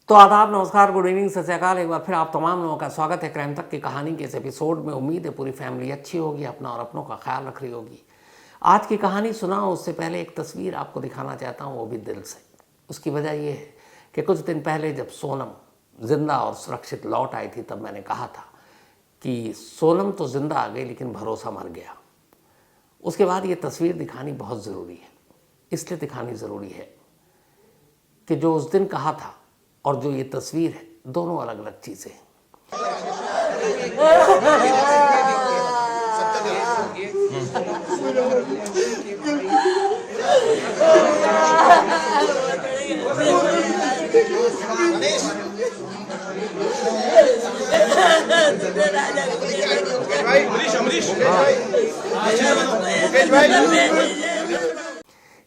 तो आदाब, नमस्कार, गुड इवनिंग, सत श्री अकाल। एक बार फिर आप तमाम लोगों का स्वागत है क्राइम तक की कहानी के इस एपिसोड में। उम्मीद है पूरी फैमिली अच्छी होगी, अपना और अपनों का ख्याल रख रही होगी। आज की कहानी सुनाऊं उससे पहले एक तस्वीर आपको दिखाना चाहता हूं, वो भी दिल से। उसकी वजह ये है कि कुछ दिन पहले जब सोनम जिंदा और सुरक्षित लौट आई थी, तब मैंने कहा था कि सोनम तो जिंदा आ गई लेकिन भरोसा मर गया। उसके बाद ये तस्वीर दिखानी बहुत ज़रूरी है। इसलिए दिखानी ज़रूरी है कि जो उस दिन कहा था और जो ये तस्वीर है, दोनों अलग अलग चीज़ें हैं।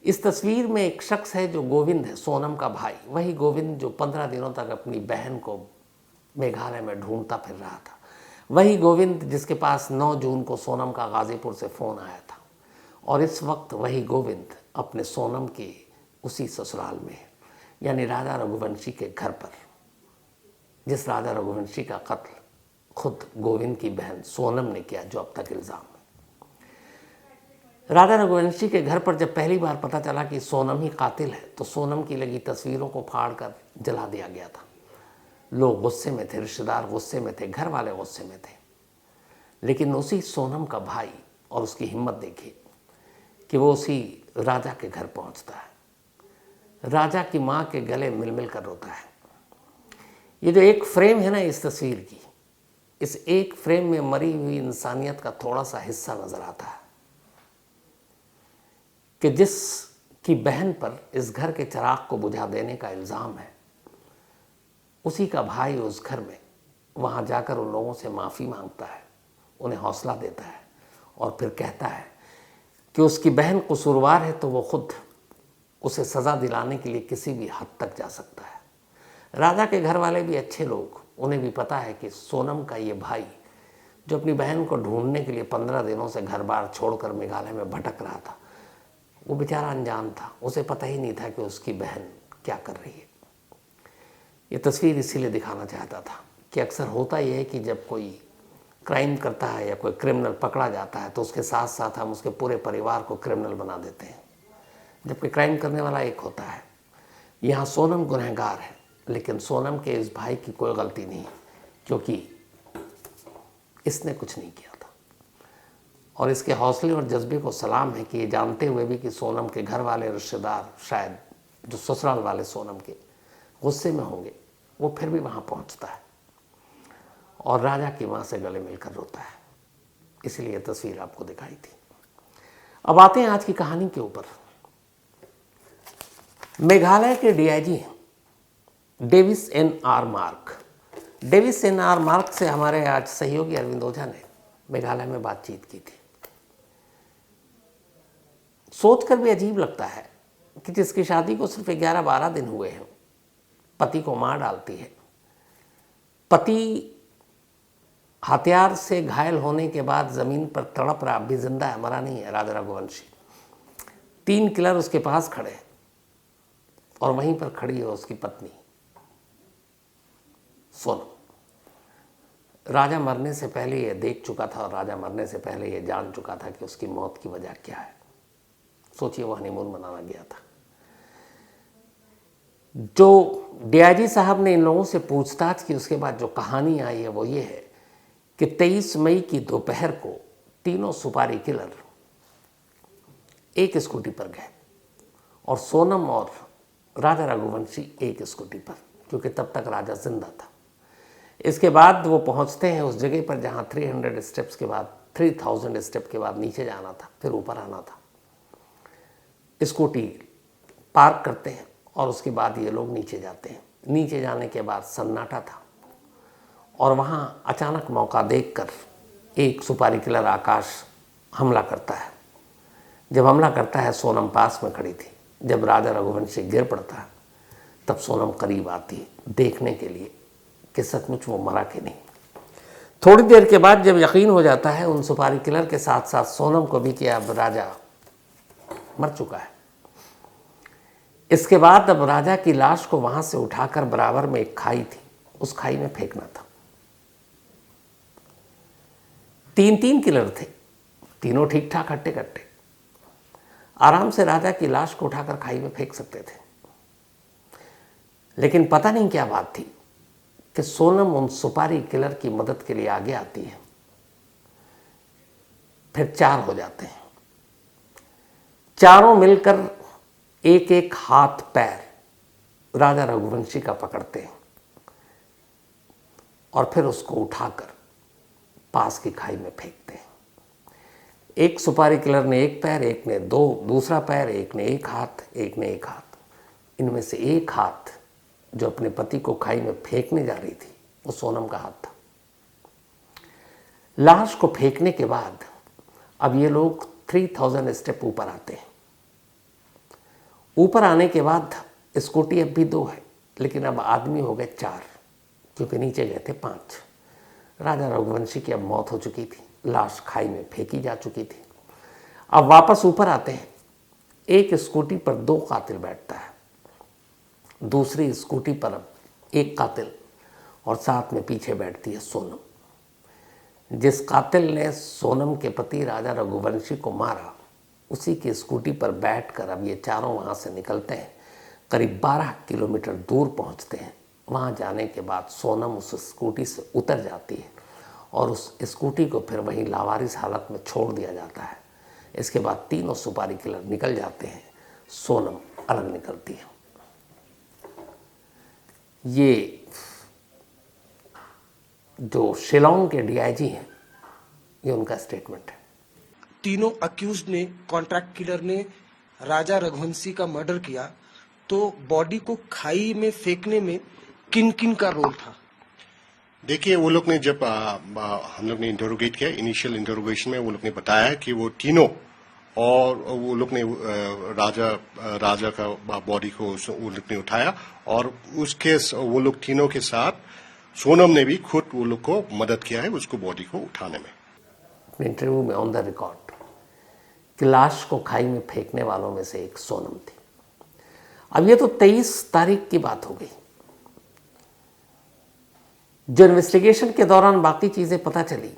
इस तस्वीर में एक शख्स है जो गोविंद है, सोनम का भाई। वही गोविंद जो 15 दिनों तक अपनी बहन को मेघालय में ढूंढता फिर रहा था। वही गोविंद जिसके पास 9 जून को सोनम का गाजीपुर से फ़ोन आया था। और इस वक्त वही गोविंद अपने सोनम के उसी ससुराल में है, यानी राजा रघुवंशी के घर पर। जिस राजा रघुवंशी का कत्ल खुद गोविंद की बहन सोनम ने किया, जो अब तक इल्ज़ाम है। राजा रघुवंशी के घर पर जब पहली बार पता चला कि सोनम ही कातिल है, तो सोनम की लगी तस्वीरों को फाड़कर जला दिया गया था। लोग गुस्से में थे, रिश्तेदार गुस्से में थे, घर वाले गुस्से में थे। लेकिन उसी सोनम का भाई और उसकी हिम्मत देखिए कि वो उसी राजा के घर पहुंचता है। राजा की माँ के गले मिल मिल कर रोता है। ये जो एक फ्रेम है ना इस तस्वीर की, इस एक फ्रेम में मरी हुई इंसानियत का थोड़ा सा हिस्सा नजर आता है कि जिसकी बहन पर इस घर के चिराग को बुझा देने का इल्ज़ाम है, उसी का भाई उस घर में वहाँ जाकर उन लोगों से माफ़ी मांगता है, उन्हें हौसला देता है और फिर कहता है कि उसकी बहन कसूरवार है तो वो खुद उसे सज़ा दिलाने के लिए किसी भी हद तक जा सकता है। राजा के घर वाले भी अच्छे लोग, उन्हें भी पता है कि सोनम का ये भाई जो अपनी बहन को ढूंढने के लिए 15 दिनों से घर बार छोड़कर मेघालय में भटक रहा था, वो बेचारा अनजान था। उसे पता ही नहीं था कि उसकी बहन क्या कर रही है। ये तस्वीर इसीलिए दिखाना चाहता था कि अक्सर होता यह है कि जब कोई क्राइम करता है या कोई क्रिमिनल पकड़ा जाता है, तो उसके साथ साथ हम उसके पूरे परिवार को क्रिमिनल बना देते हैं, जबकि क्राइम करने वाला एक होता है। यहाँ सोनम गुनहगार है, लेकिन सोनम के इस भाई की कोई गलती नहीं, क्योंकि इसने कुछ नहीं किया था। और इसके हौसले और जज्बे को सलाम है कि ये जानते हुए भी कि सोनम के घर वाले, रिश्तेदार, शायद जो ससुराल वाले सोनम के गुस्से में होंगे, वो फिर भी वहाँ पहुँचता है और राजा की माँ से गले मिलकर रोता है। इसलिए तस्वीर आपको दिखाई थी। अब आते हैं आज की कहानी के ऊपर। मेघालय के DIG Davis N R Mark. Davis N R Mark से हमारे आज सहयोगी अरविंद ओझा ने मेघालय में बातचीत की थी। सोचकर भी अजीब लगता है कि जिसकी शादी को सिर्फ 11-12 दिन हुए हैं, पति को मार डालती है। पति हथियार से घायल होने के बाद जमीन पर तड़प रहा, अभी जिंदा है, मरा नहीं है राजा रघुवंशी। 3 किलर उसके पास खड़े और वहीं पर खड़ी है उसकी पत्नी सोनम। राजा मरने से पहले ये देख चुका था और राजा मरने से पहले ये जान चुका था कि उसकी मौत की वजह क्या है। सोचिए, वो हनीमून मनाना गया था। जो डीआईजी साहब ने इन लोगों से पूछताछ की, उसके बाद जो कहानी आई है वो ये है कि 23 मई की दोपहर को तीनों सुपारी किलर एक स्कूटी पर गए और सोनम और राजा रघुवंशी एक स्कूटी पर, क्योंकि तब तक राजा जिंदा था। इसके बाद वो पहुंचते हैं उस जगह पर जहां 300 स्टेप्स के बाद, 3000 स्टेप के बाद नीचे जाना था, फिर ऊपर आना था। स्कूटी पार्क करते हैं और उसके बाद ये लोग नीचे जाते हैं। नीचे जाने के बाद सन्नाटा था और वहाँ अचानक मौका देखकर एक सुपारी किलर आकाश हमला करता है। जब हमला करता है, सोनम पास में खड़ी थी। जब राजा रघुवंशी गिर पड़ता है, तब सोनम करीब आती है देखने के लिए कि सचमुच वो मरा कि नहीं। थोड़ी देर के बाद जब यकीन हो जाता है उन सुपारी किलर के साथ साथ सोनम को भी कि अब राजा मर चुका है, इसके बाद अब राजा की लाश को वहां से उठाकर बराबर में एक खाई थी, उस खाई में फेंकना था। 3 किलर थे, तीनों ठीक ठाक हट्टे कट्टे, आराम से राजा की लाश को उठाकर खाई में फेंक सकते थे। लेकिन पता नहीं क्या बात थी कि सोनम उन सुपारी किलर की मदद के लिए आगे आती है। फिर 4 हो जाते हैं, चारों मिलकर एक एक हाथ पैर राजा रघुवंशी का पकड़ते हैं और फिर उसको उठाकर पास की खाई में फेंकते हैं। एक सुपारी किलर ने एक पैर, एक ने दूसरा पैर, एक ने एक हाथ, एक ने एक हाथ। इनमें से एक हाथ जो अपने पति को खाई में फेंकने जा रही थी वो सोनम का हाथ था। लाश को फेंकने के बाद अब ये लोग 3000 स्टेप ऊपर आते हैं। ऊपर आने के बाद स्कूटी अब भी 2 है, लेकिन अब आदमी हो गए 4, क्योंकि नीचे गए थे 5। राजा रघुवंशी की अब मौत हो चुकी थी, लाश खाई में फेंकी जा चुकी थी। अब वापस ऊपर आते हैं, एक स्कूटी पर 2 कातिल बैठता है, दूसरी स्कूटी पर अब एक कातिल और साथ में पीछे बैठती है सोनम। जिस कातिल ने सोनम के पति राजा रघुवंशी को मारा, उसी की स्कूटी पर बैठकर अब ये चारों वहाँ से निकलते हैं। करीब 12 किलोमीटर दूर पहुँचते हैं। वहाँ जाने के बाद सोनम उस स्कूटी से उतर जाती है और उस स्कूटी को फिर वहीं लावारिस हालत में छोड़ दिया जाता है। इसके बाद तीनों सुपारी किलर निकल जाते हैं, सोनम अलग निकलती है। ये जो शिलोंग के डीआईजी हैं, ये उनका स्टेटमेंट है। तीनों अक्यूज्ड ने, कॉन्ट्रैक्ट किलर ने राजा रघुवंशी का मर्डर किया, तो बॉडी को खाई में फेंकने में किन किन का रोल था? देखिए, वो लोग ने जब हम लोग ने इंटरोगेट किया, इनिशियल इंटरोगेशन में वो लोग ने बताया कि वो तीनों, और वो लोग ने राजा का बॉडी को वो लोग ने उठाया और उसके वो लोग तीनों के साथ सोनम ने भी खुद वो लोग को मदद किया है उसको बॉडी को उठाने में। अपने इंटरव्यू में ऑन द रिकॉर्ड कि लाश को खाई में फेंकने वालों में से एक सोनम थी। अब ये तो 23 तारीख की बात हो गई। जो इन्वेस्टिगेशन के दौरान बाकी चीजें पता चली,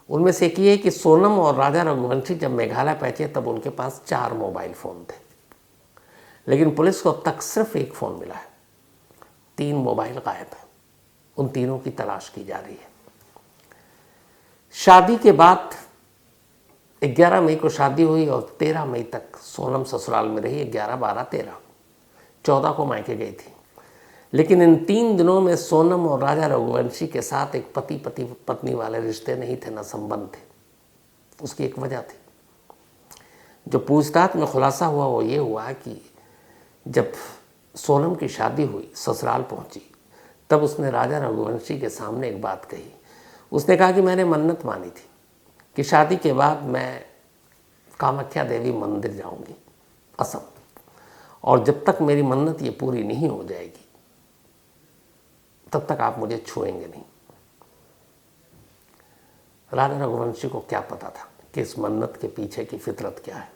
उनमें से एक ये है कि सोनम और राजा रघुवंशी जब मेघालय पहुंचे तब उनके पास 4 मोबाइल फोन थे, लेकिन पुलिस को अब तक सिर्फ एक फोन मिला है, 3 मोबाइल गायब है। उन तीनों की तलाश की जा रही है। शादी के बाद 11 मई को शादी हुई और 13 मई तक सोनम ससुराल में रही। 11, 12, 13, 14 को मायके गई थी। लेकिन इन 3 दिनों में सोनम और राजा रघुवंशी के साथ एक पति पत्नी वाले रिश्ते नहीं थे, न संबंध थे। उसकी एक वजह थी। जो पूछताछ में खुलासा हुआ वो ये हुआ कि जब सोनम की शादी हुई, ससुराल पहुंची, तब उसने राजा रघुवंशी के सामने एक बात कही। उसने कहा कि मैंने मन्नत मानी थी कि शादी के बाद मैं कामाख्या देवी मंदिर जाऊंगी, असम, और जब तक मेरी मन्नत ये पूरी नहीं हो जाएगी तब तक आप मुझे छुएंगे नहीं। राजा रघुवंशी को क्या पता था कि इस मन्नत के पीछे की फितरत क्या है।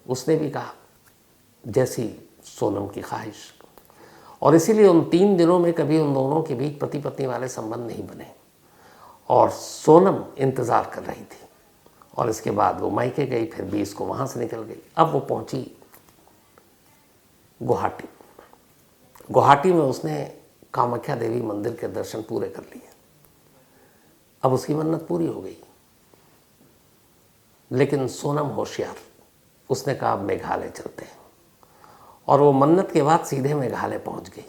उसने भी कहा जैसी सोनम की ख्वाहिश, और इसीलिए उन 3 दिनों में कभी उन दोनों के बीच पति पत्नी वाले संबंध नहीं बने और सोनम इंतज़ार कर रही थी। और इसके बाद वो मायके गई, फिर 20 को वहाँ से निकल गई। अब वो पहुँची गुवाहाटी। गुवाहाटी में उसने कामाख्या देवी मंदिर के दर्शन पूरे कर लिए। अब उसकी मन्नत पूरी हो गई। लेकिन सोनम होशियार, उसने कहा अब मेघालय चलते हैं, और वो मन्नत के बाद सीधे मेघालय पहुंच गई।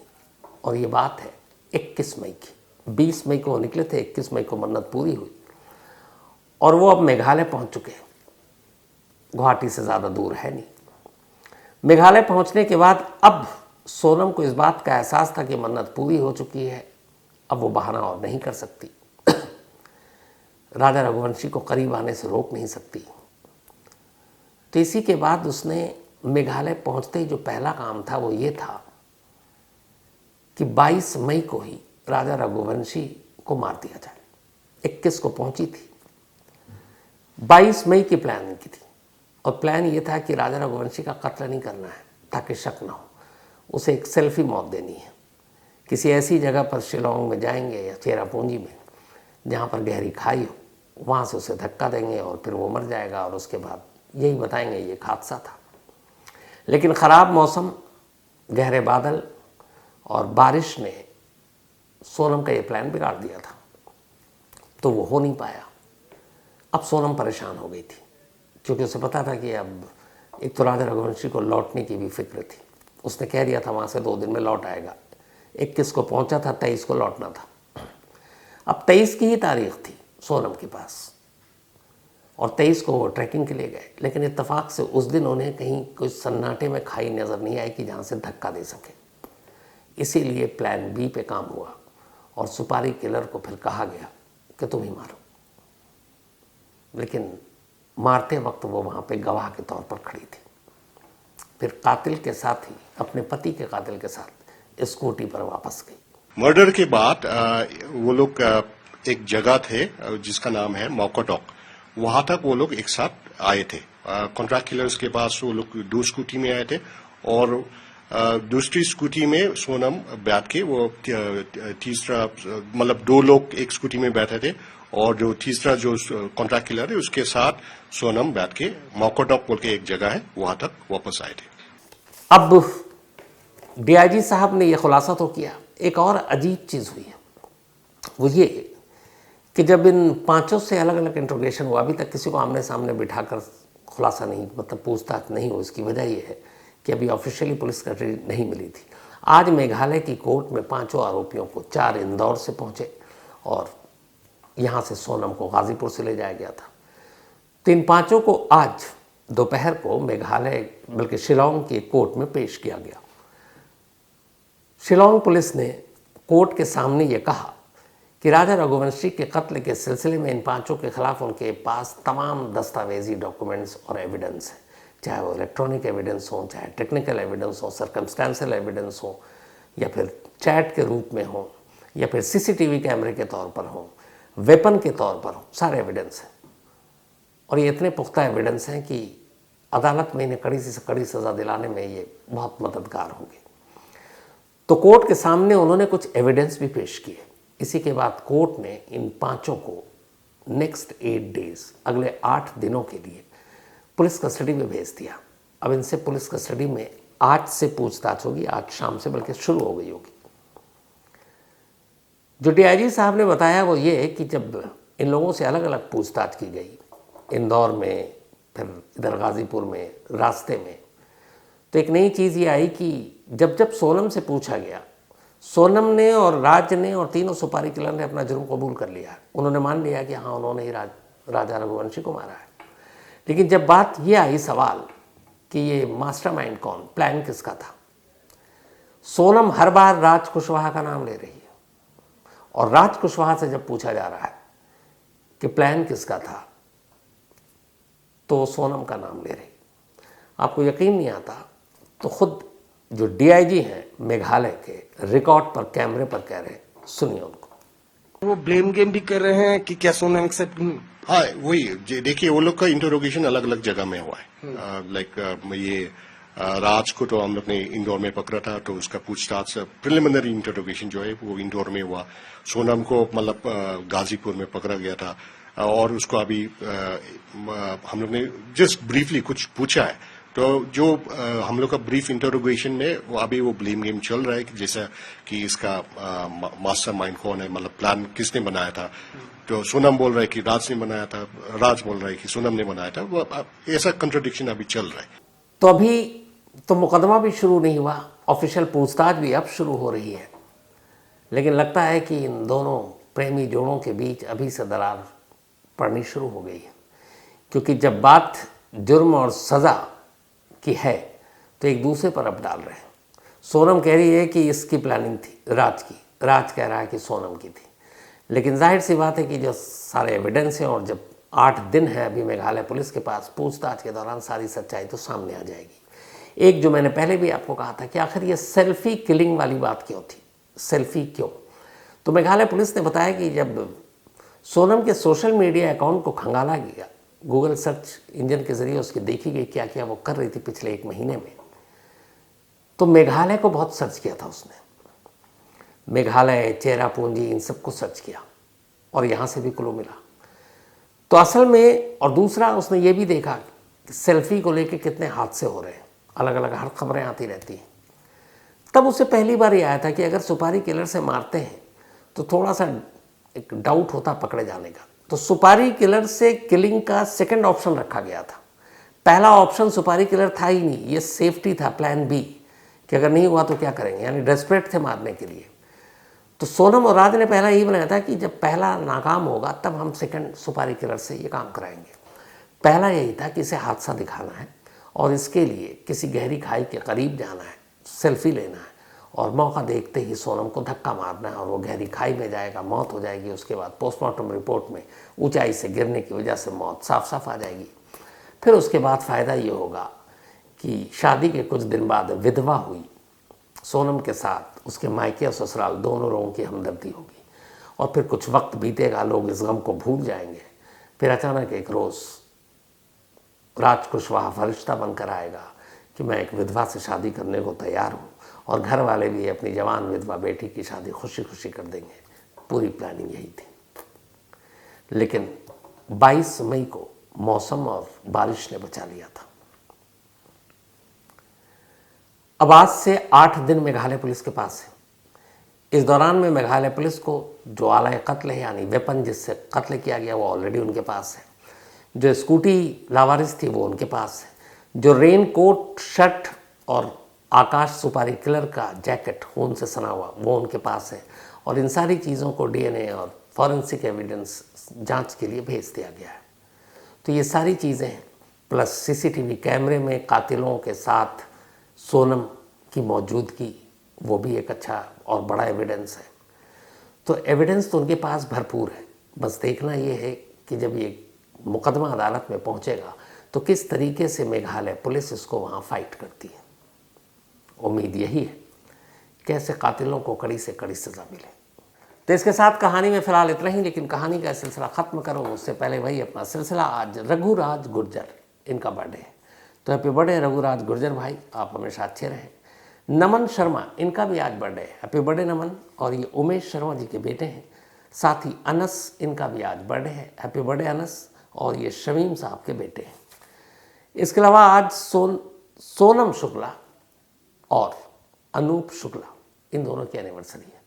और ये बात है 21 मई की। 20 मई को वो निकले थे, 21 मई को मन्नत पूरी हुई और वो अब मेघालय पहुंच चुके हैं। गुवाहाटी से ज़्यादा दूर है नहीं। मेघालय पहुंचने के बाद अब सोनम को इस बात का एहसास था कि मन्नत पूरी हो चुकी है, अब वो बहाना और नहीं कर सकती। राजा रघुवंशी को करीब आने से रोक नहीं सकती। तो इसी के बाद उसने मेघालय पहुंचते ही जो पहला काम था वो ये था कि 22 मई को ही राजा रघुवंशी को मार दिया जाए। 21 को पहुंची थी, 22 मई की प्लानिंग की थी। और प्लान ये था कि राजा रघुवंशी का कत्ल नहीं करना है ताकि शक ना हो, उसे एक सेल्फी मौत देनी है। किसी ऐसी जगह पर शिलोंग में जाएंगे या चेरापूंजी में जहाँ पर गहरी खाई हो, वहाँ से उसे धक्का देंगे और फिर वो मर जाएगा और उसके बाद यही बताएंगे ये एक हादसा था। लेकिन ख़राब मौसम, गहरे बादल और बारिश ने सोनम का ये प्लान बिगाड़ दिया था, तो वो हो नहीं पाया। अब सोनम परेशान हो गई थी क्योंकि उसे पता था कि अब एक तो राजा रघुवंशी को लौटने की भी फिक्र थी। उसने कह दिया था वहाँ से 2 दिन में लौट आएगा। 21 को पहुँचा था, 23 को लौटना था। अब 23 की ही तारीख थी सोनम के पास और 23 को वो ट्रैकिंग के लिए गए। लेकिन इत्तेफाक से उस दिन उन्हें कहीं कोई सन्नाटे में खाई नज़र नहीं आई कि जहाँ से धक्का दे सके। इसीलिए प्लान बी पे काम हुआ और सुपारी किलर को फिर कहा गया कि तुम ही मारो। लेकिन मारते वक्त वो वहाँ पे गवाह के तौर पर खड़ी थी। फिर कातिल के साथ ही अपने पति के कातिल के साथ स्कूटी पर वापस गई। मर्डर के बाद वो लोग एक जगह थे जिसका नाम है मौकोटॉक, वहां तक वो लोग एक साथ आए थे। कॉन्ट्रैक्ट किलर्स के पास वो लोग 2 स्कूटी में आए थे और दूसरी स्कूटी में सोनम बैठ के, वो तीसरा मतलब 2 लोग एक स्कूटी में बैठे थे और जो तीसरा जो कॉन्ट्रैक्ट किलर है उसके साथ सोनम बैठ के मौकोटॉक बोल के एक जगह है वहां तक वापस आए थे। अब डीआईजी साहब ने यह खुलासा तो किया, एक और अजीब चीज़ हुई है, वो ये कि जब इन 5 से अलग अलग इंट्रोगेशन हुआ, अभी तक किसी को आमने सामने बिठाकर खुलासा नहीं, मतलब पूछताछ नहीं हो। इसकी वजह यह है कि अभी ऑफिशियली पुलिस कस्टडी नहीं मिली थी। आज मेघालय की कोर्ट में 5 आरोपियों को 4 इंदौर से पहुंचे और यहाँ से सोनम को गाजीपुर से ले जाया गया था। तो इन 5 को आज दोपहर को मेघालय बल्कि शिलोंग की कोर्ट में पेश किया गया। शिलोंग पुलिस ने कोर्ट के सामने ये कहा कि राजा रघुवंशी के कत्ल के सिलसिले में इन 5 के खिलाफ उनके पास तमाम दस्तावेजी डॉक्यूमेंट्स और एविडेंस है, चाहे वो इलेक्ट्रॉनिक एविडेंस हो, चाहे टेक्निकल एविडेंस हो, सर्कमस्टेंशियल एविडेंस हो, या फिर चैट के रूप में हो, या फिर सीसीटीवी कैमरे के तौर पर हो, वेपन के तौर पर हो, सारे एविडेंस हैं। और ये इतने पुख्ता एविडेंस हैं कि अदालत में इन्हें कड़ी से कड़ी सज़ा दिलाने में ये बहुत मददगार होंगे। तो कोर्ट के सामने उन्होंने कुछ एविडेंस भी पेश किए। इसी के बाद कोर्ट ने इन 5 को नेक्स्ट 8 डेज, अगले 8 दिनों के लिए पुलिस कस्टडी में भेज दिया। अब इनसे पुलिस कस्टडी में आज से पूछताछ होगी, आज शाम से बल्कि शुरू हो गई होगी। जो डीआईजी साहब ने बताया वो ये कि जब इन लोगों से अलग अलग पूछताछ की गई, इंदौर में, फिर इधर गाजीपुर में, रास्ते में, तो एक नई चीज़ ये आई कि जब जब सोनम से पूछा गया, सोनम ने और राज ने और तीनों सुपारी किलर ने अपना जुर्म कबूल कर लिया। उन्होंने मान लिया कि हाँ उन्होंने ही राजा रघुवंशी को मारा है। लेकिन जब बात ये आई सवाल कि ये मास्टरमाइंड कौन, प्लान किसका था, सोनम हर बार राज कुशवाहा का नाम ले रही है और राज कुशवाहा से जब पूछा जा रहा है कि प्लान किसका था तो सोनम का नाम ले रही। आपको यकीन नहीं आता तो खुद जो डीआईजी हैं मेघालय के रिकॉर्ड पर, कैमरे पर कह रहे हैं, सुनिए उनको। वो ब्लेम गेम भी कर रहे हैं कि क्या सोनम एक्सेप्ट। हाँ वही देखिए, वो लोग का इंटरोगेशन अलग अलग जगह में हुआ है। ये राज को तो हम लोग ने इंदौर में पकड़ा था, तो उसका पूछताछ प्रिलिमिनरी इंटरोगेशन जो है वो इंदौर में हुआ। सोनम को मतलब गाजीपुर में पकड़ा गया था और उसको अभी हम लोग ने जस्ट ब्रीफली कुछ पूछा है। तो जो हम लोग का ब्रीफ इंटरोगेशन में वो अभी वो ब्लेम गेम चल रहा है कि जैसा कि इसका मास्टरमाइंड कौन है, मतलब प्लान किसने बनाया था। तो सोनम बोल रहा है कि राज ने बनाया था, राज बोल रहा है कि सोनम ने बनाया था। वो ऐसा कंट्राडिक्शन अभी चल रहा है। तो अभी तो मुकदमा भी शुरू नहीं हुआ, ऑफिशियल पूछताछ भी अब शुरू हो रही है, लेकिन लगता है कि इन दोनों प्रेमी जोड़ों के बीच अभी से दरार पड़नी शुरू हो गई है। क्योंकि जब बात जुर्म और सज़ा की है तो एक दूसरे पर अब डाल रहे हैं। सोनम कह रही है कि इसकी प्लानिंग थी राज की, राज कह रहा है कि सोनम की थी। लेकिन जाहिर सी बात है कि जो सारे एविडेंस हैं और जब 8 दिन है अभी मेघालय पुलिस के पास, पूछताछ के दौरान सारी सच्चाई तो सामने आ जाएगी। एक जो मैंने पहले भी आपको कहा था कि आखिर ये सेल्फी किलिंग वाली बात क्यों थी, सेल्फी क्यों, तो मेघालय पुलिस ने बताया कि जब सोनम के सोशल मीडिया अकाउंट को खंगाला गया गूगल सर्च इंजन के ज़रिए उसकी देखी गई क्या क्या वो कर रही थी पिछले 1 महीने में। तो मेघालय को बहुत सर्च किया था उसने, मेघालय, चेरापूंजी, इन सबको सर्च किया और यहाँ से भी क्लू मिला। तो असल में, और दूसरा उसने ये भी देखा कि सेल्फी को लेके कितने हादसे हो रहे हैं, अलग अलग हर खबरें आती रहती हैं। तब उसे पहली बार ये आया था कि अगर सुपारी किलर से मारते हैं तो थोड़ा सा एक डाउट होता पकड़े जाने का। तो सुपारी किलर से किलिंग का सेकंड ऑप्शन रखा गया था। पहला ऑप्शन सुपारी किलर था ही नहीं, ये सेफ्टी था, प्लान बी, कि अगर नहीं हुआ तो क्या करेंगे, यानी डेस्परेट थे मारने के लिए। तो सोनम और राज ने पहला यही बनाया था कि जब पहला नाकाम होगा तब हम सेकंड सुपारी किलर से ये काम कराएंगे। पहला यही था कि इसे हादसा दिखाना है और इसके लिए किसी गहरी खाई के करीब जाना है, सेल्फी लेना है और मौका देखते ही सोनम को धक्का मारना है और वो गहरी खाई में जाएगा, मौत हो जाएगी। उसके बाद पोस्टमार्टम रिपोर्ट में ऊंचाई से गिरने की वजह से मौत साफ साफ आ जाएगी। फिर उसके बाद फ़ायदा ये होगा कि शादी के कुछ दिन बाद विधवा हुई सोनम के साथ उसके मायके और ससुराल दोनों लोगों की हमदर्दी होगी और फिर कुछ वक्त बीतेगा, लोग इस गम को भूल जाएंगे। फिर अचानक एक रोज़ राज कुशवाहा फरिश्ता बनकर आएगा कि मैं एक विधवा से शादी करने को तैयार हूँ और घर वाले भी अपनी जवान विधवा बेटी की शादी खुशी खुशी कर देंगे। पूरी प्लानिंग यही थी। लेकिन 22 मई को मौसम और बारिश ने बचा लिया था। अब आज से 8 दिन मेघालय पुलिस के पास है। इस दौरान में मेघालय पुलिस को जो आला कत्ल है, यानी वेपन जिससे कत्ल किया गया, वो ऑलरेडी उनके पास है। जो स्कूटी लावारिस थी वो उनके पास है। जो रेन कोट, शर्ट और आकाश सुपारी किलर का जैकेट खून से सना हुआ वो उनके पास है। और इन सारी चीज़ों को डीएनए और फॉरेंसिक एविडेंस जांच के लिए भेज दिया गया है। तो ये सारी चीज़ें प्लस सीसीटीवी कैमरे में कातिलों के साथ सोनम की मौजूदगी, वो भी एक अच्छा और बड़ा एविडेंस है। तो एविडेंस तो उनके पास भरपूर है। बस देखना ये है कि जब ये मुकदमा अदालत में पहुंचेगा तो किस तरीके से मेघालय पुलिस इसको वहाँ फाइट करती है। उम्मीद यही है कि ऐसे कातिलों को कड़ी से कड़ी सज़ा मिले। तो इसके साथ कहानी में फ़िलहाल इतना ही, लेकिन कहानी का सिलसिला ख़त्म करो उससे पहले वही अपना सिलसिला। आज रघुराज गुर्जर, इनका बर्थडे है, तो हैप्पी बर्थडे रघुराज गुर्जर भाई, आप हमेशा अच्छे रहें। नमन शर्मा, इनका भी आज बर्थडे है, हैप्पी बर्थडे नमन। और ये उमेश शर्मा जी के बेटे हैं। साथ ही अनस, इनका भी आज बर्थडे है, हैप्पी बर्थडे अनस। और ये शमीम साहब के बेटे हैं। इसके अलावा आज सोनम शुक्ला और अनूप शुक्ला, इन दोनों की एनिवर्सरी है।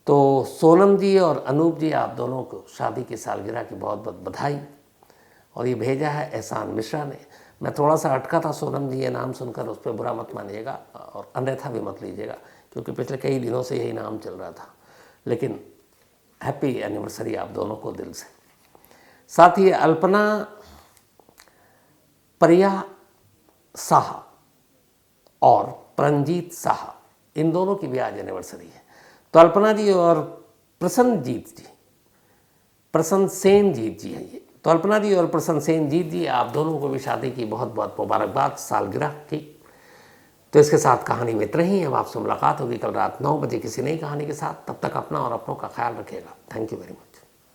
तो सोनम जी और अनूप जी, आप दोनों को शादी की सालगिरह की बहुत बहुत बधाई। और ये भेजा है एहसान मिश्रा ने। मैं थोड़ा सा अटका था सोनम जी ये नाम सुनकर, उस पर बुरा मत मानिएगा और अन्यथा भी मत लीजिएगा, क्योंकि पिछले कई दिनों से यही नाम चल रहा था। लेकिन हैप्पी एनिवर्सरी आप दोनों को दिल से। साथ ही अल्पना प्रिया साहा और प्रंजीत साहा, इन दोनों की भी आज एनिवर्सरी है। तो अल्पना जी और प्रसन्न सेन जीत जी हैं ये। तो अल्पना जी और प्रसन्न सेन जीत जी, आप दोनों को भी शादी की बहुत बहुत मुबारकबाद सालगिरह की। तो इसके साथ कहानी में इतना ही। अब आपसे मुलाकात होगी कल रात 9 बजे किसी नई कहानी के साथ। तब तक अपना और अपनों का ख्याल रखिएगा। Thank you very much.